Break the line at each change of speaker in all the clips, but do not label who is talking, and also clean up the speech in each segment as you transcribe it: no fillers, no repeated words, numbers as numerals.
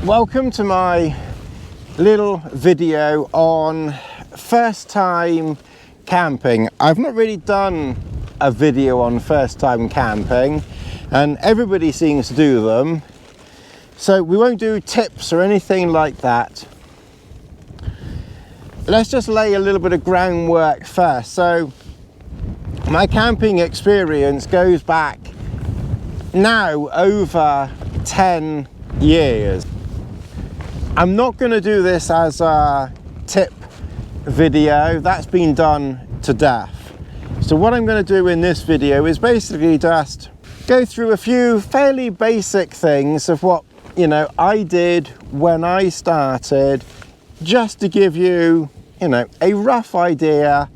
Welcome to my little video on first time camping. I've not really done a video on first time camping and everybody seems to do them, so we won't do tips or anything like that. Let's just lay a little bit of groundwork first. So my camping experience goes back now over 10 years. I'm not going to do this as a tip video, that's been done to death. So what I'm going to do in this video is basically just go through a few fairly basic things of what, you know, I did when I started, just to give you, you know, a rough idea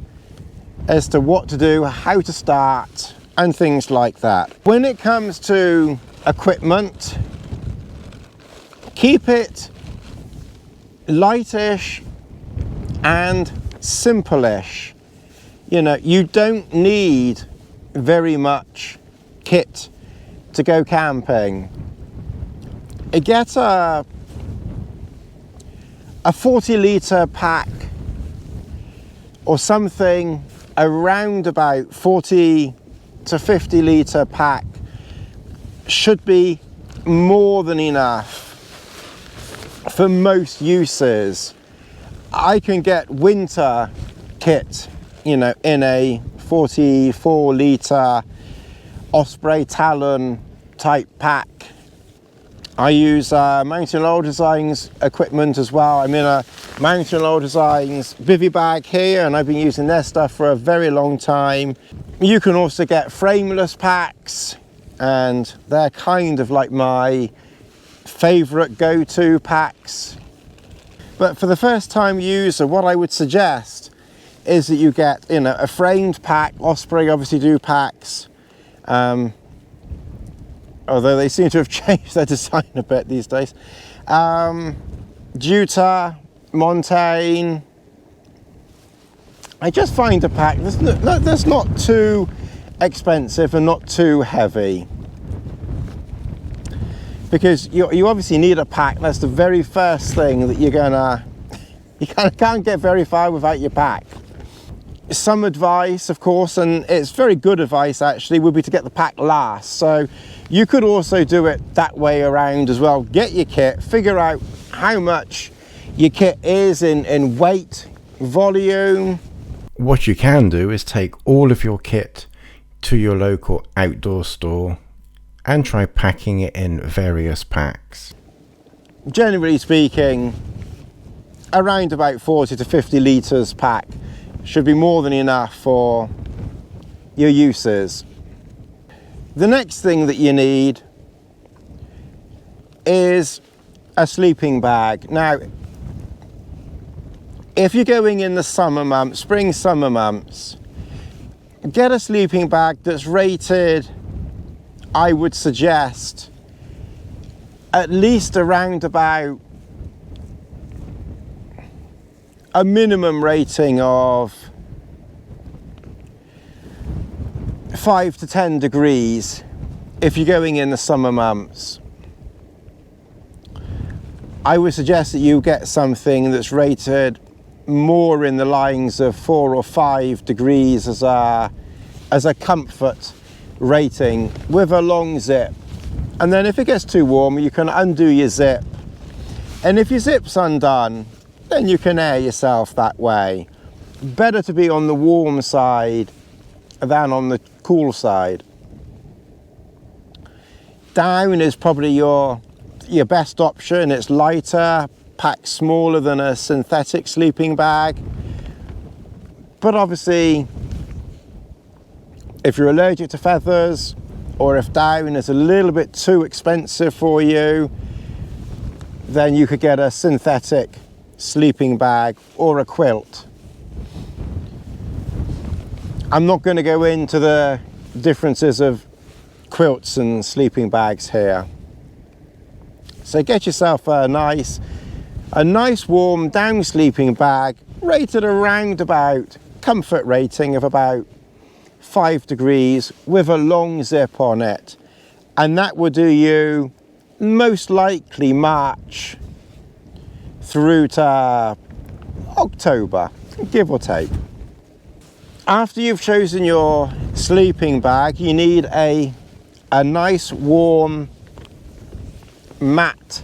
as to what to do, how to start and things like that. When it comes to equipment, keep it lightish and simple-ish. You know, you don't need very much kit to go camping. Get a 40-litre pack or something around about 40 to 50-litre pack should be more than enough for most uses. I can get winter kit, you know, in a 44-litre Osprey Talon type pack. I use Mountain Oil Designs equipment as well. I'm in a Mountain Oil Designs bivy bag here and I've been using their stuff for a very long time. You can also get frameless packs and they're kind of like my favorite go-to packs. But for the first time user, what I would suggest is that you get, you know, a framed pack. Osprey obviously do packs, although they seem to have changed their design a bit these days. Juta, Montane. I just find a pack that's not too expensive and not too heavy, because you obviously need a pack. That's the very first thing that you can't get very far without your pack. Some advice, of course, and it's very good advice actually, would be to get the pack last. So you could also do it that way around as well. Get your kit, figure out how much your kit is in weight, volume. What you can do is take all of your kit to your local outdoor store and try packing it in various packs. Generally speaking, around about 40 to 50 litres pack should be more than enough for your uses. The next thing that you need is a sleeping bag. Now, if you're going in the summer months, spring, summer months, get a sleeping bag that's rated, I would suggest, at least around about a minimum rating of 5 to 10 degrees if you're going in the summer months. I would suggest that you get something that's rated more in the lines of 4 or 5 degrees as a comfort rating with a long zip. And then if it gets too warm, you can undo your zip, and if your zip's undone, then you can air yourself that way. Better to be on the warm side than on the cool side. Down is probably your best option. It's lighter, packed smaller than a synthetic sleeping bag, but obviously if you're allergic to feathers, or if down is a little bit too expensive for you, then you could get a synthetic sleeping bag or a quilt. I'm not going to go into the differences of quilts and sleeping bags here. So get yourself a nice warm down sleeping bag rated around about comfort rating of about 5 degrees with a long zip on it, and that will do you most likely March through to October, give or take. After you've chosen your sleeping bag, you need a nice warm mat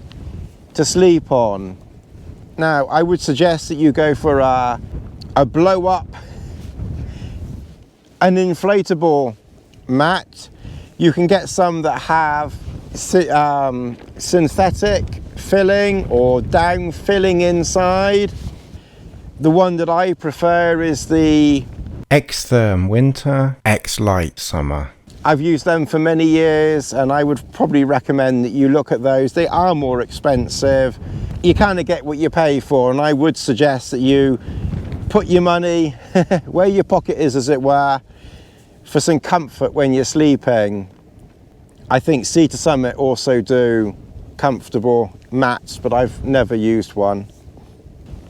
to sleep on. Now, I would suggest that you go for a blow up, an inflatable mat. You can get some that have synthetic filling or down filling inside. The one that I prefer is the XTherm Winter, XLite Summer. I've used them for many years, and I would probably recommend that you look at those. They are more expensive. You kind of get what you pay for, and I would suggest that you put your money where your pocket is, as it were, for some comfort when you're sleeping. I think Sea to Summit also do comfortable mats, but I've never used one.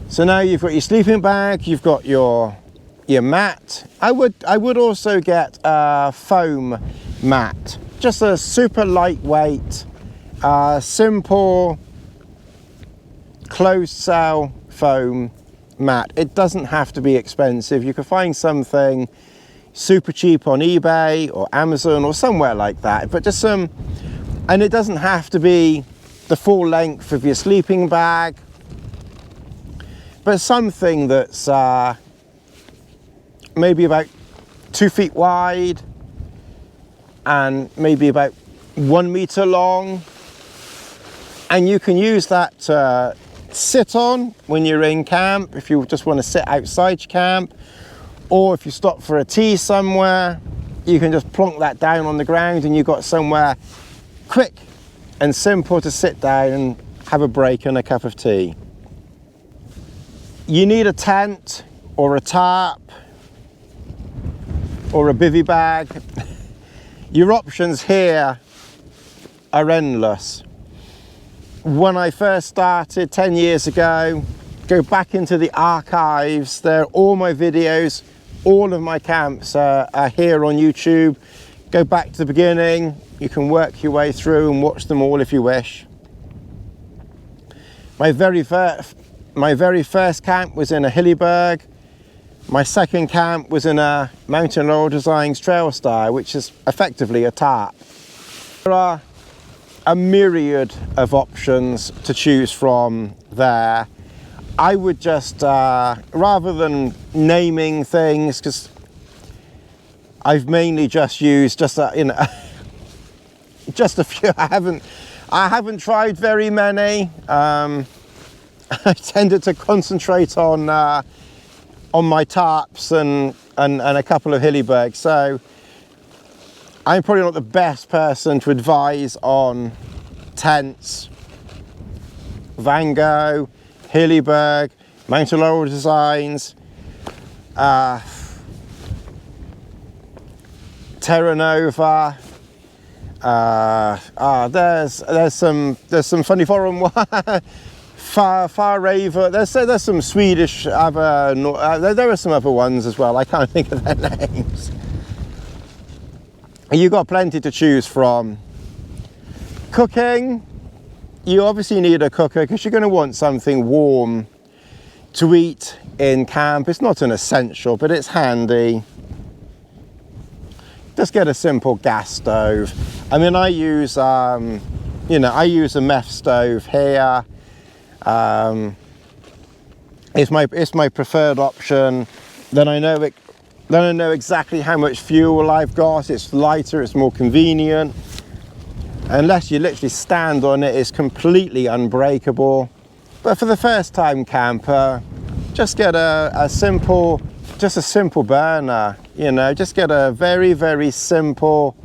So now you've got your sleeping bag, you've got your mat. I would also get a foam mat, just a super lightweight, simple closed cell foam mat. It doesn't have to be expensive. You can find something super cheap on eBay or Amazon or somewhere like that, but just some, and it doesn't have to be the full length of your sleeping bag, but something that's maybe about 2 feet wide and maybe about 1 meter long, and you can use that to sit on when you're in camp, if you just want to sit outside your camp, or if you stop for a tea somewhere, you can just plonk that down on the ground and you've got somewhere quick and simple to sit down and have a break and a cup of tea. You need a tent or a tarp or a bivy bag. Your options here are endless. When I first started 10 years ago, go back into the archives, there are all my videos, all of my camps are here on YouTube. Go back to the beginning, you can work your way through and watch them all if you wish. My very first camp was in a Hillyberg. My second camp was in a Mountain Laurel Designs Trail Star, which is effectively a tarp. There are a myriad of options to choose from there. I would just, rather than naming things, because I've mainly just used just a few. I haven't tried very many. I tended to concentrate on my tarps and a couple of Hillybergs. So I'm probably not the best person to advise on tents, Van Gogh, Hillyberg, Mountain Laurel Designs, Terra Nova. There's some funny foreign one. Far Raver. There's some Swedish other. There are some other ones as well. I can't think of their names. You've got plenty to choose from. Cooking. You obviously need a cooker because you're going to want something warm to eat in camp. It's not an essential, but it's handy. Just get a simple gas stove. I mean, I use I use a meth stove here. It's my preferred option. Then I know exactly how much fuel I've got. It's lighter, it's more convenient. Unless you literally stand on it, it's completely unbreakable. But for the first time camper, just get a simple burner, just get a very, very simple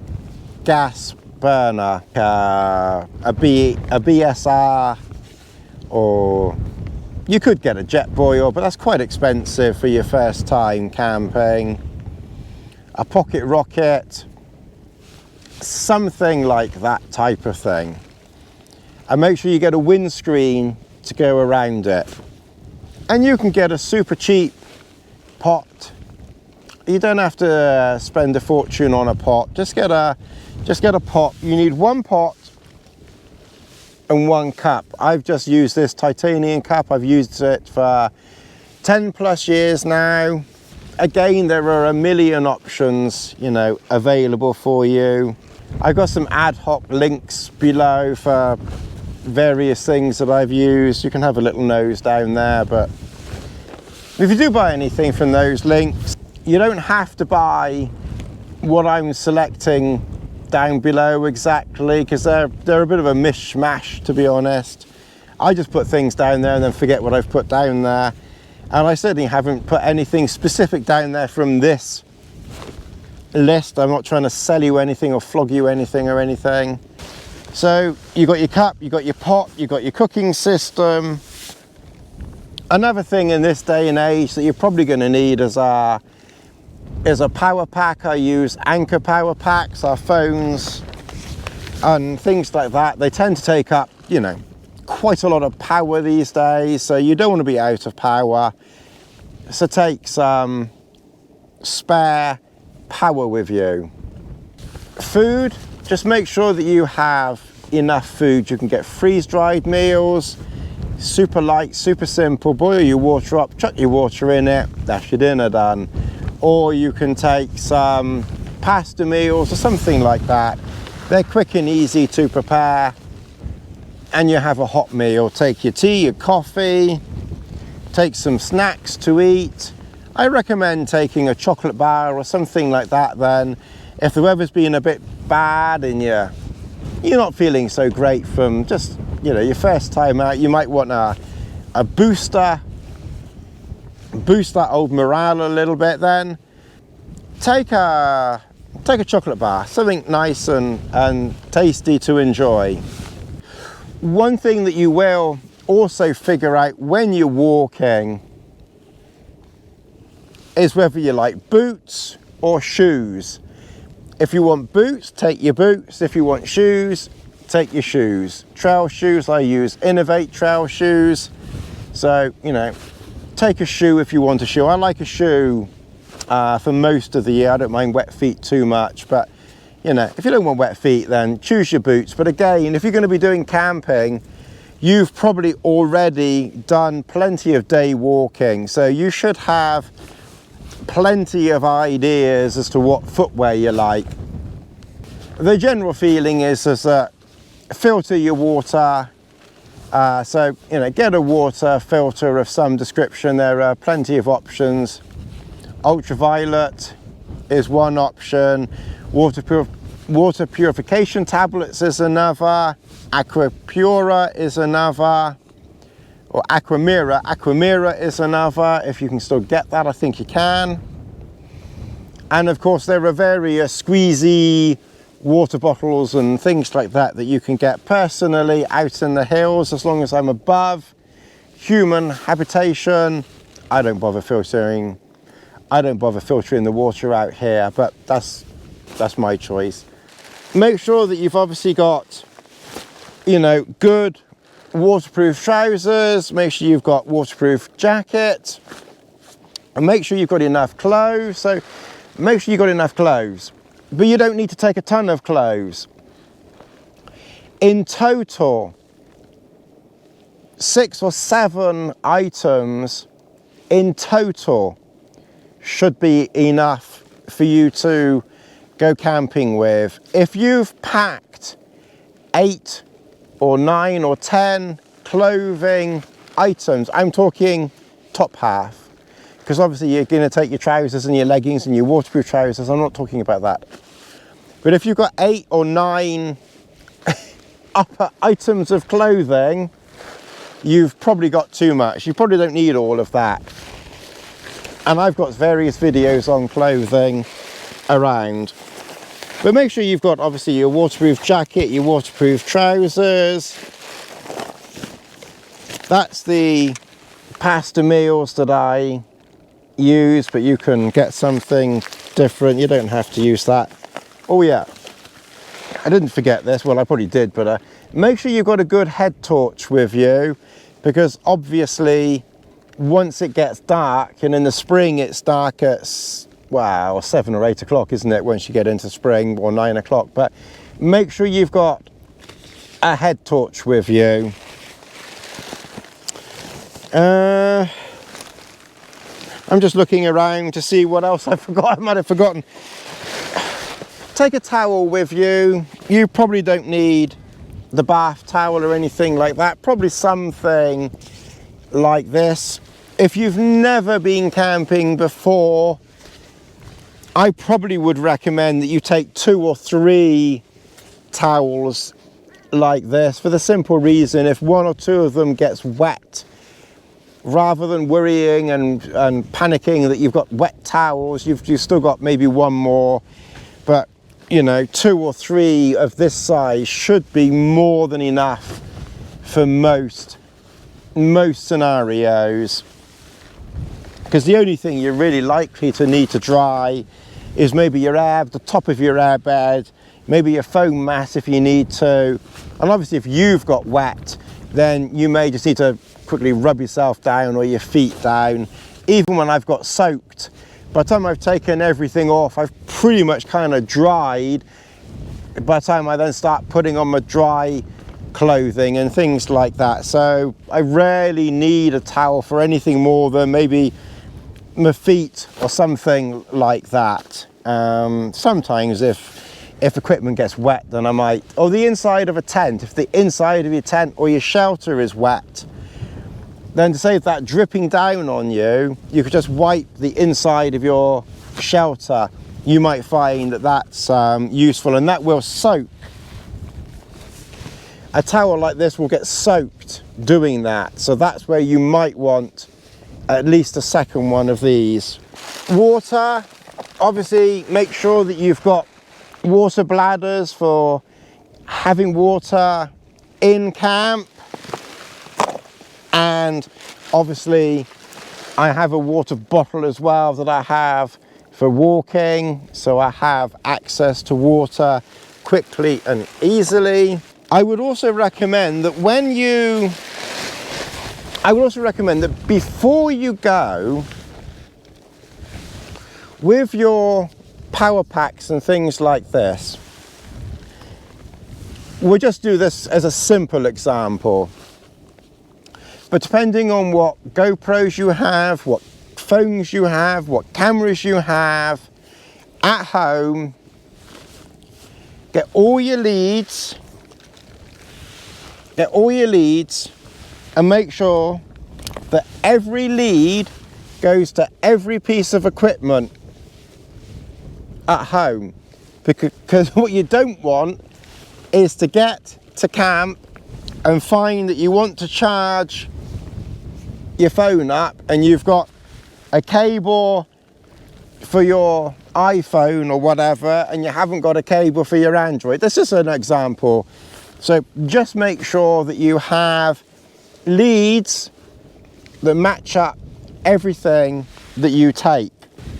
gas burner, a BSR, or you could get a jet boil, but that's quite expensive for your first time camping. A pocket rocket, something like that type of thing. And make sure you get a windscreen to go around it. And you can get a super cheap pot. You don't have to spend a fortune on a pot. Just get a pot. You need one pot and one cup. I've just used this titanium cup. I've used it for 10 plus years now. Again, there are a million options, you know, available for you. I've got some ad hoc links below for various things that I've used. You can have a little nose down there, but if you do buy anything from those links, you don't have to buy what I'm selecting down below exactly, because they're a bit of a mishmash, to be honest. I just put things down there and then forget what I've put down there. And I certainly haven't put anything specific down there from this list. I'm not trying to sell you anything or flog you anything or anything. So you got your cup, you got your pot, you got your cooking system. Another thing in this day and age that you're probably going to need is a power pack. I use Anker power packs. Our phones and things like that, they tend to take up, you know, quite a lot of power these days, so you don't want to be out of power. So take some spare power with you. Food, just make sure that you have enough food. You can get freeze-dried meals, super light, super simple. Boil your water up, chuck your water in it, that's your dinner done. Or you can take some pasta meals or something like that. They're quick and easy to prepare, and you have a hot meal. Take your tea, your coffee, take some snacks to eat. I recommend taking a chocolate bar or something like that then. If the weather's been a bit bad and you're not feeling so great from just, you know, your first time out, you might want a booster, boost that old morale a little bit then. Take a chocolate bar, something nice and tasty to enjoy. One thing that you will also figure out when you're walking is whether you like boots or shoes. If you want boots, take your boots. If you want shoes, take your shoes. Trail shoes, I use Innovate trail shoes. So, you know, take a shoe if you want a shoe. I like a shoe for most of the year. I don't mind wet feet too much, but you know, if you don't want wet feet, then choose your boots. But again, if you're going to be doing camping, you've probably already done plenty of day walking, so you should have plenty of ideas as to what footwear you like. The general feeling is that filter your water. So, you know, get a water filter of some description. There are plenty of options. Ultraviolet is one option. Water purification tablets is another. Aquapura is another. Or Aquamira. Aquamira is another. If you can still get that, I think you can. And of course, there are various squeezy water bottles and things like that that you can get. Personally, out in the hills, as long as I'm above human habitation, I don't bother filtering the water out here, but that's my choice. Make sure that you've obviously got, you know, good waterproof trousers. Make sure you've got waterproof jacket, and make sure you've got enough clothes. So make sure you've got enough clothes, but you don't need to take a ton of clothes. In total, 6 or 7 items in total should be enough for you to go camping with. If you've packed 8 or 9 or 10 clothing items, I'm talking top half, because obviously you're going to take your trousers and your leggings and your waterproof trousers. I'm not talking about that. But if you've got 8 or 9 upper items of clothing, you've probably got too much. You probably don't need all of that. And I've got various videos on clothing around. But make sure you've got obviously your waterproof jacket, your waterproof trousers. That's the pasta meals that I use, but you can get something different. You don't have to use that. Oh yeah, I didn't forget this. Well, I probably did, but make sure you've got a good head torch with you, because obviously once it gets dark, and in the spring it's dark at, well, 7 or 8 o'clock, isn't it, once you get into spring, or 9 o'clock. But make sure you've got a head torch with you. I'm just looking around to see what else I forgot. I might have forgotten. Take a towel with you. You probably don't need the bath towel or anything like that. Probably something like this. If you've never been camping before, I probably would recommend that you take 2 or 3 towels like this, for the simple reason if 1 or 2 of them gets wet, rather than worrying and panicking that you've got wet towels, you've still got maybe 1 more. But you know, 2 or 3 of this size should be more than enough for most scenarios, because the only thing you're really likely to need to dry is maybe the top of your airbed, maybe your foam mat if you need to, and obviously if you've got wet, then you may just need to quickly rub yourself down or your feet down. Even when I've got soaked, by the time I've taken everything off, I've pretty much kind of dried. By the time I then start putting on my dry clothing and things like that, so I rarely need a towel for anything more than maybe my feet or something like that. Sometimes if equipment gets wet, then I might, or the inside of a tent, if the inside of your tent or your shelter is wet, then to save that dripping down on you, you could just wipe the inside of your shelter. You might find that that's useful, and that will soak. A towel like this will get soaked doing that, so that's where you might want at least a second one of these. Water, obviously make sure that you've got water bladders for having water in camp, and obviously I have a water bottle as well that I have for walking, so I have access to water quickly and easily. I would also recommend that before you go with your power packs and things like this, we'll just do this as a simple example, but depending on what GoPros you have, what phones you have, what cameras you have at home, get all your leads and make sure that every lead goes to every piece of equipment at home, because what you don't want is to get to camp and find that you want to charge your phone up and you've got a cable for your iPhone or whatever and you haven't got a cable for your Android. This is an example. So just make sure that you have leads that match up everything that you take.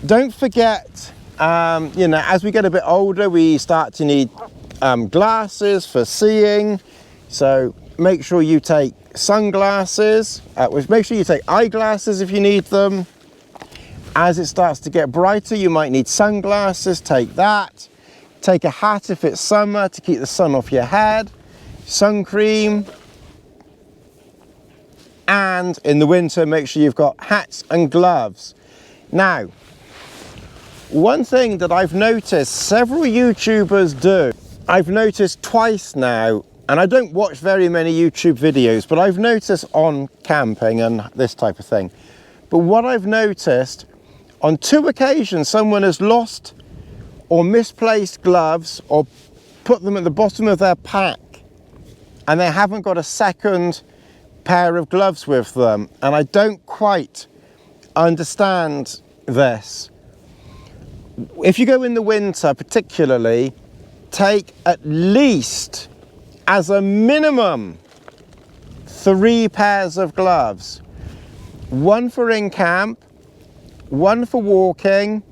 Don't forget, you know, as we get a bit older, we start to need glasses for seeing. So make sure you take sunglasses, make sure you take eyeglasses if you need them. As it starts to get brighter, you might need sunglasses, take that. Take a hat if it's summer to keep the sun off your head, sun cream. And in the winter, make sure you've got hats and gloves. Now, one thing that I've noticed several YouTubers do, I've noticed twice now, and I don't watch very many YouTube videos, but I've noticed on camping and this type of thing. But what I've noticed, on 2 occasions, someone has lost or misplaced gloves or put them at the bottom of their pack and they haven't got a second pair of gloves with them, and I don't quite understand this. If you go in the winter particularly, take at least, as a minimum, 3 pairs of gloves. 1 for in camp, 1 for walking,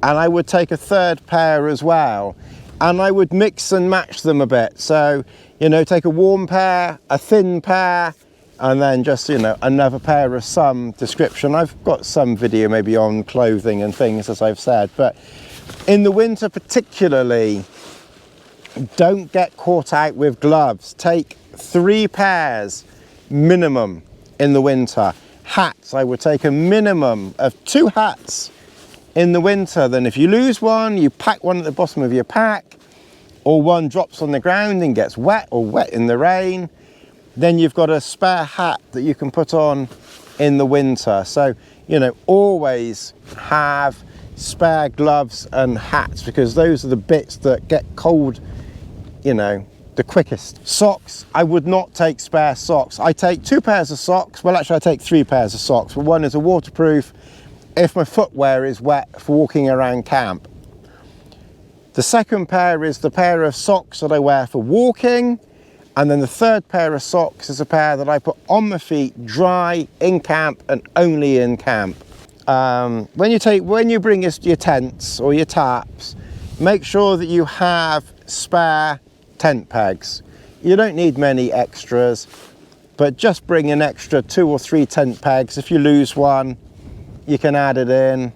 and I would take a 3rd pair as well. And I would mix and match them a bit. So, you know, take a warm pair, a thin pair, and then just, you know, another pair of some description. I've got some video maybe on clothing and things, as I've said, but in the winter particularly, don't get caught out with gloves. Take 3 pairs minimum in the winter. Hats, I would take a minimum of 2 hats in the winter. Then if you lose one, you pack one at the bottom of your pack, or one drops on the ground and gets wet or wet in the rain, then you've got a spare hat that you can put on in the winter. So, you know, always have spare gloves and hats, because those are the bits that get cold, you know, the quickest. Socks, I would not take spare socks. I take 2 pairs of socks. Well, actually I take 3 pairs of socks, but one is a waterproof if my footwear is wet for walking around camp. The second pair is the pair of socks that I wear for walking, and then the third pair of socks is a pair that I put on my feet dry in camp and only in camp. When you bring your tents or your tarps, make sure that you have spare tent pegs. You don't need many extras, but just bring an extra 2 or 3 tent pegs. If you lose one, you can add it in.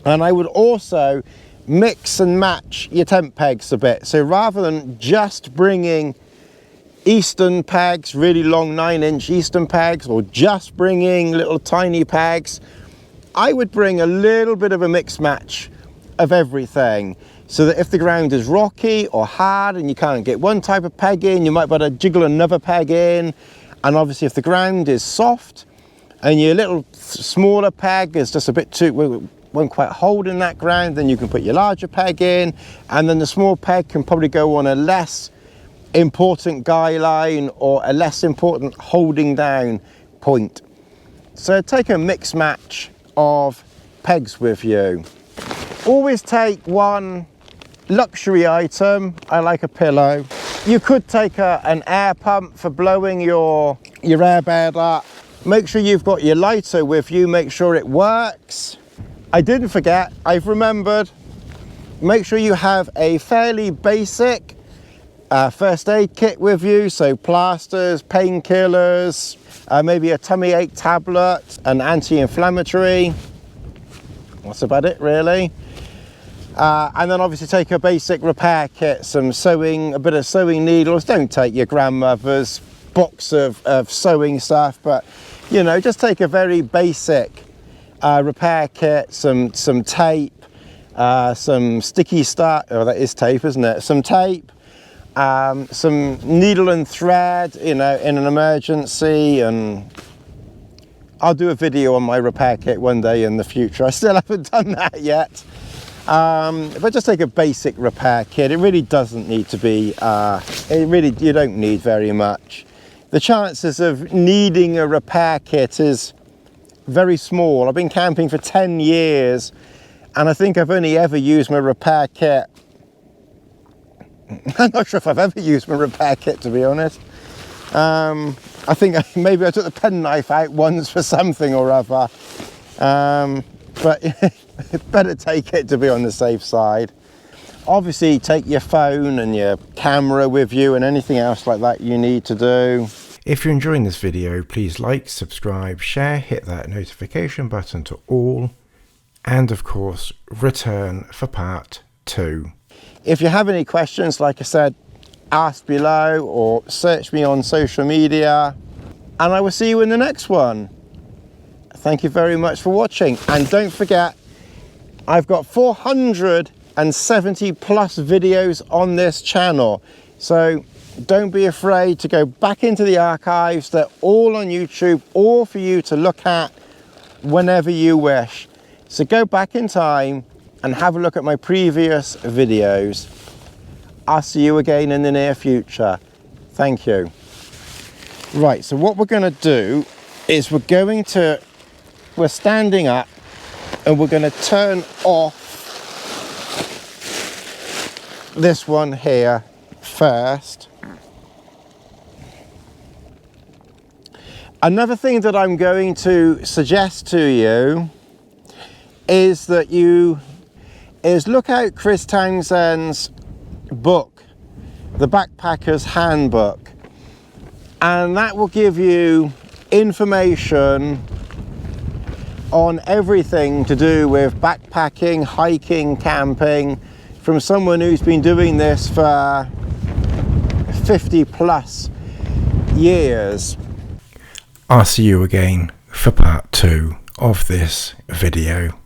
And I would also mix and match your tent pegs a bit. So rather than just bringing Eastern pegs, really long 9-inch Eastern pegs, or just bringing little tiny pegs, I would bring a little bit of a mix match of everything, so that if the ground is rocky or hard and you can't get one type of peg in, you might be able to jiggle another peg in. And obviously if the ground is soft and your little smaller peg is just a bit too, won't quite hold in that ground, then you can put your larger peg in, and then the small peg can probably go on a less important guy line or a less important holding down point. So take a mix match of pegs with you. Always take one luxury item. I like a pillow. You could take an air pump for blowing your airbed up. Make sure you've got your lighter with you, make sure it works. I didn't forget, I've remembered, make sure you have a fairly basic first aid kit with you, so plasters, painkillers, maybe a tummy ache tablet, an anti-inflammatory. That's about it really. And then obviously take a basic repair kit, some sewing, a bit of sewing needles. Don't take your grandmother's box of sewing stuff, but you know, just take a very basic repair kit, some tape, some sticky stuff, oh that is tape isn't it, some tape, some needle and thread, you know, in an emergency. And I'll do a video on my repair kit one day in the future. I still haven't done that yet. But just take a basic repair kit. It really doesn't need to be, you don't need very much. The chances of needing a repair kit is very small. I've been camping for 10 years and I think I've only ever used my repair kit. I'm not sure if I've ever used my repair kit, to be honest. I think maybe I took the penknife out once for something or other. But better take it to be on the safe side. Obviously take your phone and your camera with you and anything else like that you need to do. If you're enjoying this video, please like, subscribe, share, hit that notification button to all, and of course return for part 2. If you have any questions, like I said, ask below or search me on social media, and I will see you in the next one. Thank you very much for watching, and don't forget, I've got 470 plus videos on this channel, so don't be afraid to go back into the archives. They're all on YouTube, all for you to look at whenever you wish. So go back in time and have a look at my previous videos. I'll see you again in the near future. Thank you. Right, so what we're going to do is we're standing up and we're going to turn off this one here first. Another thing that I'm going to suggest to you is that look out Chris Townsend's book, The Backpacker's Handbook, and that will give you information on everything to do with backpacking, hiking, camping, from someone who's been doing this for 50 plus years.
I'll see you again for part 2 of this video.